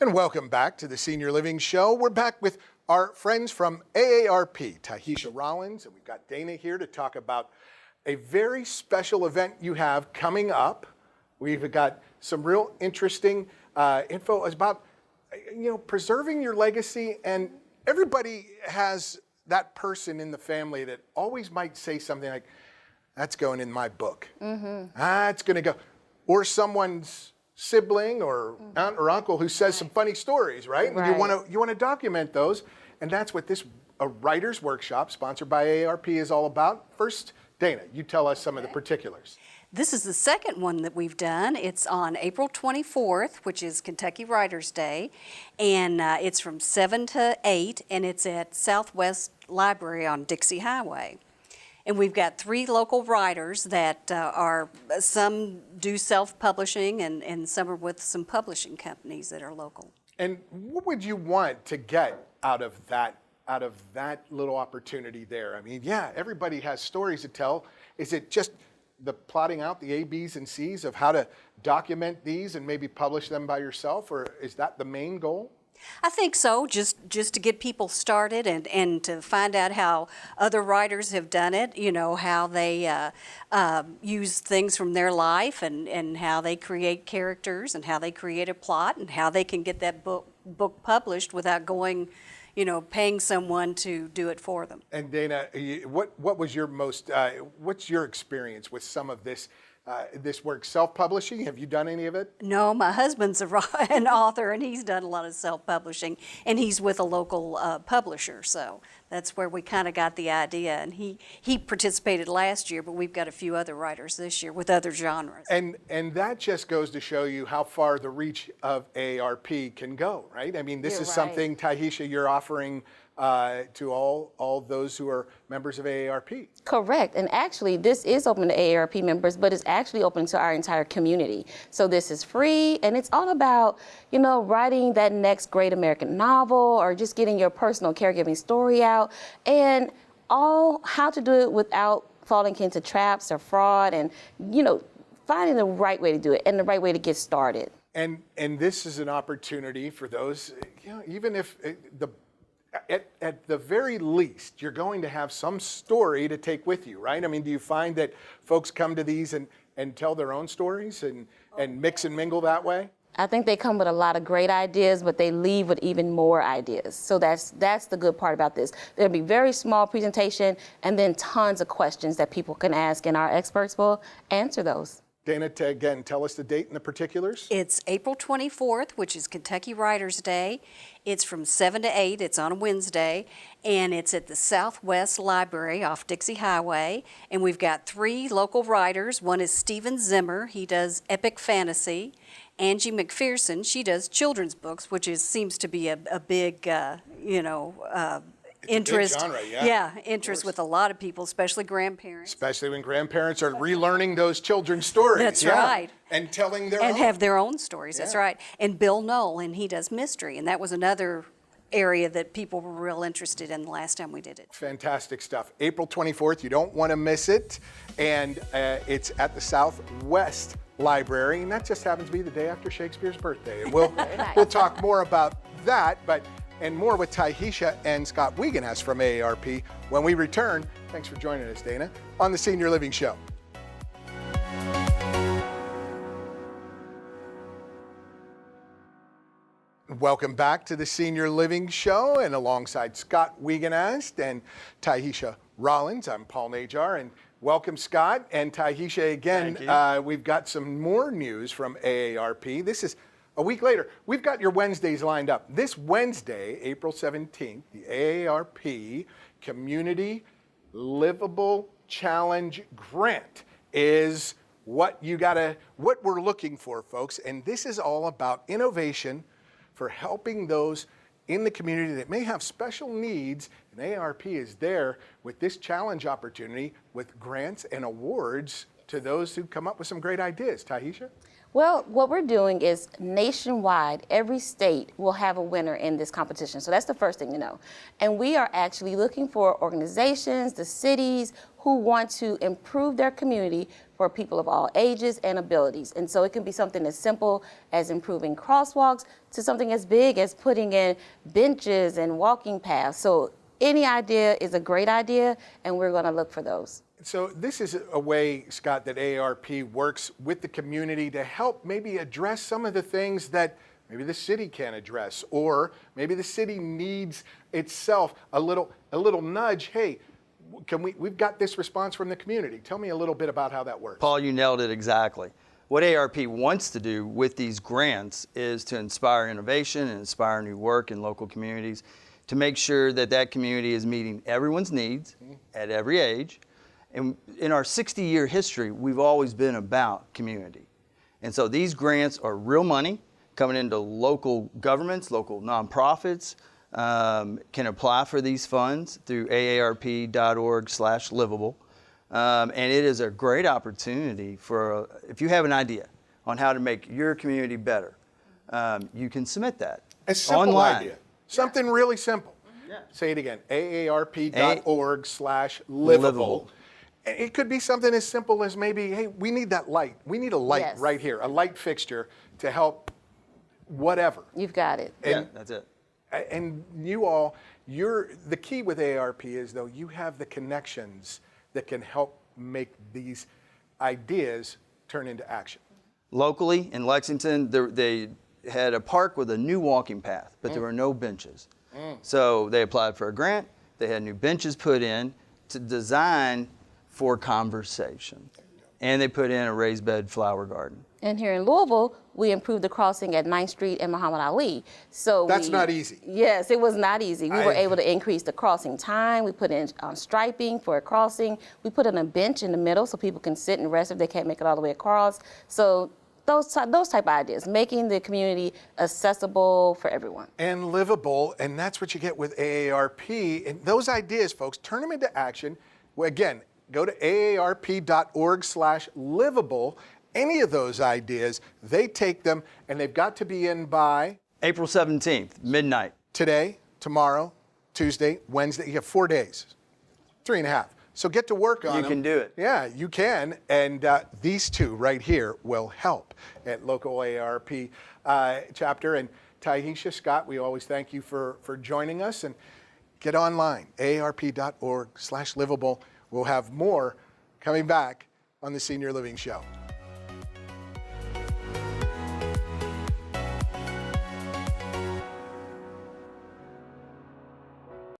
And welcome back to the Senior Living Show. We're back with our friends from AARP, Tahisha Rollins, and we've got Dana here to talk about a very special event you have coming up. We've got some real interesting info about, preserving your legacy, and everybody has that person in the family that always might say something like, that's going in my book. It's going to go. Or someone's sibling or aunt or uncle who says some funny stories, right? And you want to document those, and that's what this writer's workshop sponsored by AARP is all about. First, Dana, you tell us some of the particulars. This is the second one that we've done. It's on April 24th, which is Kentucky Writers' Day, and it's from 7 to 8, and it's at Southwest Library on Dixie Highway. And we've got 3 local writers that some do self-publishing and some are with some publishing companies that are local. And what would you want to get out of that little opportunity there? I mean, yeah, everybody has stories to tell. Is it just the plotting out the A, B's, and C's of how to document these and maybe publish them by yourself, or is that the main goal? I think so, just to get people started and to find out how other writers have done it, how they use things from their life and how they create characters and how they create a plot and how they can get that book published without going, paying someone to do it for them. And Dana, what was your what's your experience with some of this work? Self-publishing? Have you done any of it? No, my husband's an author, and he's done a lot of self-publishing, and he's with a local publisher, so that's where we kind of got the idea. And he participated last year, but we've got a few other writers this year with other genres. And that just goes to show you how far the reach of AARP can go, right? I mean, this is something, Tahisha, you're offering to all those who are members of AARP. Correct, and actually this is open to AARP members, but it's actually open to our entire community. So this is free, and it's all about, writing that next great American novel or just getting your personal caregiving story out, and how to do it without falling into traps or fraud, and, finding the right way to do it and the right way to get started. And this is an opportunity for those, even if at the very least, you're going to have some story to take with you, right? I mean, do you find that folks come to these and tell their own stories and mix and mingle that way? I think they come with a lot of great ideas, but they leave with even more ideas. So that's the good part about this. There'll be very small presentation and then tons of questions that people can ask, and our experts will answer those. Dana, again, tell us the date and the particulars. It's April 24th, which is Kentucky Writers' Day. It's from 7 to 8. It's on a Wednesday, and it's at the Southwest Library off Dixie Highway. And we've got 3 local writers. One is Steven Zimmer. He does epic fantasy. Angie McPherson, she does children's books, which seems to be a big, interest. A big genre, interest with a lot of people, especially grandparents. Especially when grandparents are relearning those children's stories. That's right. And telling their own. And have their own stories, that's right. And Bill Knoll, and he does mystery, and that was another area that people were real interested in the last time we did it. Fantastic stuff. April 24th, you don't want to miss it. And it's at the Southwest Library, and that just happens to be the day after Shakespeare's birthday. And we'll talk more about that, and more with Tahisha and Scott Wiegenhest from AARP when we return. Thanks for joining us, Dana, on the Senior Living Show. Welcome back to the Senior Living Show, and alongside Scott Wiegenhest and Tahisha Rollins, I'm Paul Najar, and welcome, Scott and Tahisha again. We've got some more news from AARP. This is a week later. We've got your Wednesdays lined up. This Wednesday, April 17th, the AARP Community Livable Challenge Grant is what we're looking for, folks. And this is all about innovation for helping those in the community that may have special needs, and AARP is there with this challenge opportunity with grants and awards to those who come up with some great ideas. Tahisha? Well, what we're doing is nationwide, every state will have a winner in this competition. So that's the first thing to know. And we are actually looking for organizations, the cities, who want to improve their community for people of all ages and abilities. And so it can be something as simple as improving crosswalks to something as big as putting in benches and walking paths. So any idea is a great idea, and we're going to look for those. So this is a way, Scott, that AARP works with the community to help maybe address some of the things that maybe the city can't address, or maybe the city needs itself a little nudge. Hey, we've got this response from the community. Tell me a little bit about how that works. Paul, you nailed it exactly. What AARP wants to do with these grants is to inspire innovation and inspire new work in local communities, to make sure that that community is meeting everyone's needs at every age. And in our 60-year history, we've always been about community. And so these grants are real money coming into local governments, local nonprofits, can apply for these funds through aarp.org/livable. And it is a great opportunity for, if you have an idea on how to make your community better, you can submit that A simple online. idea. Something really simple. Yeah. Say it again, aarp.org/livable. It could be something as simple as maybe, hey, we need that light. We need a light Yes. right here, a light fixture to help whatever. You've got it. Yeah, that's it. And you all, the key with AARP is, though, you have the connections that can help make these ideas turn into action. Locally in Lexington, they had a park with a new walking path, but there were no benches. So they applied for a grant. They had new benches put in to design for conversation. And they put in a raised bed flower garden. And here in Louisville, we improved the crossing at 9th Street and Muhammad Ali. So That's not easy. Yes, it was not easy. We were able to increase the crossing time. We put in striping for a crossing. We put in a bench in the middle so people can sit and rest if they can't make it all the way across. So those type of ideas, making the community accessible for everyone. And livable, and that's what you get with AARP. And those ideas, folks, turn them into action. Well, again, go to aarp.org/livable. Any of those ideas, they take them, and they've got to be in by April 17th, midnight. today, tomorrow, Tuesday, Wednesday. You have 4 days, 3.5. So get to work on them. You can do it. Yeah, you can. And these two right here will help at local AARP chapter. And Tahisha, Scott, we always thank you for joining us. And get online, aarp.org/livable. We'll have more coming back on the Senior Living Show.